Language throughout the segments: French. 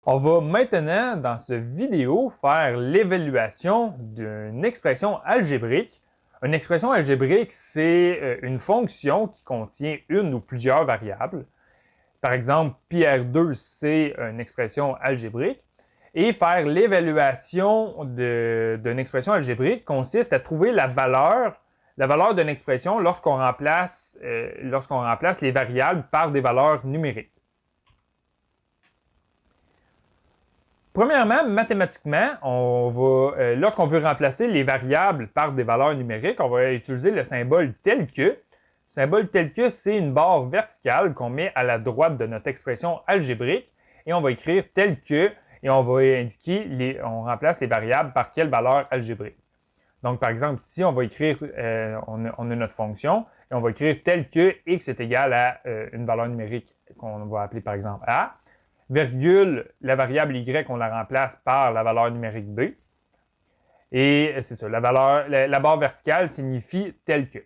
On va maintenant, dans cette vidéo, faire l'évaluation d'une expression algébrique. Une expression algébrique, c'est une fonction qui contient une ou plusieurs variables. Par exemple, PR2, c'est une expression algébrique. Et faire l'évaluation d'une expression algébrique consiste à trouver la valeur d'une expression lorsqu'on remplace les variables par des valeurs numériques. Premièrement, mathématiquement, lorsqu'on veut remplacer les variables par des valeurs numériques, on va utiliser le symbole tel que. Le symbole tel que, c'est une barre verticale qu'on met à la droite de notre expression algébrique et on va écrire tel que et on va indiquer, on remplace les variables par quelle valeur algébrique. Donc, par exemple, ici, on va écrire, on a notre fonction et on va écrire tel que x est égal à une valeur numérique qu'on va appeler par exemple a. Virgule, la variable y, on la remplace par la valeur numérique b. Et c'est ça, la barre verticale signifie tel que.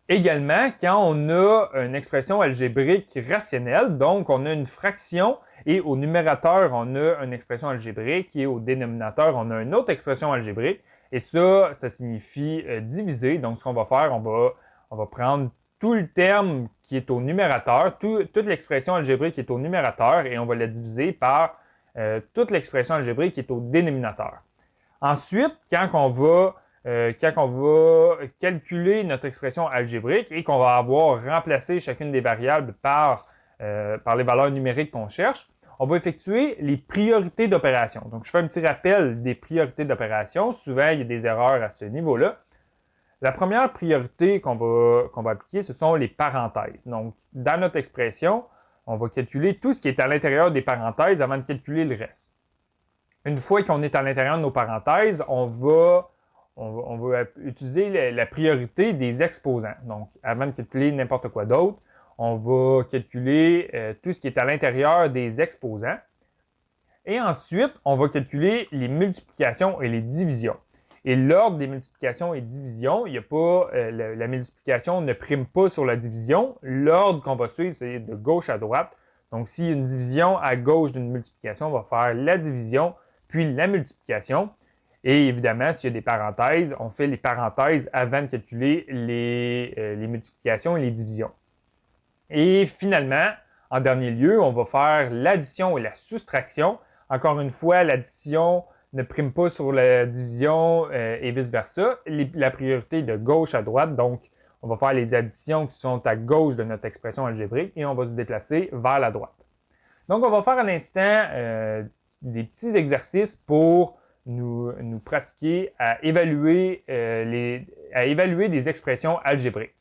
Également, quand on a une expression algébrique rationnelle, donc on a une fraction et au numérateur, on a une expression algébrique et au dénominateur, on a une autre expression algébrique. Et ça signifie diviser. Donc, ce qu'on va faire, on va prendre tout le terme qui est au numérateur, toute l'expression algébrique qui est au numérateur, et on va la diviser par toute l'expression algébrique qui est au dénominateur. Ensuite, quand on va calculer notre expression algébrique et qu'on va avoir remplacé chacune des variables par les valeurs numériques qu'on cherche, on va effectuer les priorités d'opération. Donc, je fais un petit rappel des priorités d'opération. Souvent, il y a des erreurs à ce niveau-là. La première priorité qu'on va appliquer, ce sont les parenthèses. Donc, dans notre expression, on va calculer tout ce qui est à l'intérieur des parenthèses avant de calculer le reste. Une fois qu'on est à l'intérieur de nos parenthèses, on va utiliser la priorité des exposants. Donc, avant de calculer n'importe quoi d'autre, on va calculer tout ce qui est à l'intérieur des exposants. Et ensuite, on va calculer les multiplications et les divisions. Et l'ordre des multiplications et divisions, il n'y a pas, la multiplication ne prime pas sur la division. L'ordre qu'on va suivre, c'est de gauche à droite. Donc, s'il y a une division à gauche d'une multiplication, on va faire la division, puis la multiplication. Et évidemment, s'il y a des parenthèses, on fait les parenthèses avant de calculer les multiplications et les divisions. Et finalement, en dernier lieu, on va faire l'addition et la soustraction. Encore une fois, l'addition ne prime pas sur la division et vice-versa. La priorité est de gauche à droite, donc on va faire les additions qui sont à gauche de notre expression algébrique et on va se déplacer vers la droite. Donc, on va faire à l'instant des petits exercices pour nous pratiquer à évaluer des expressions algébriques.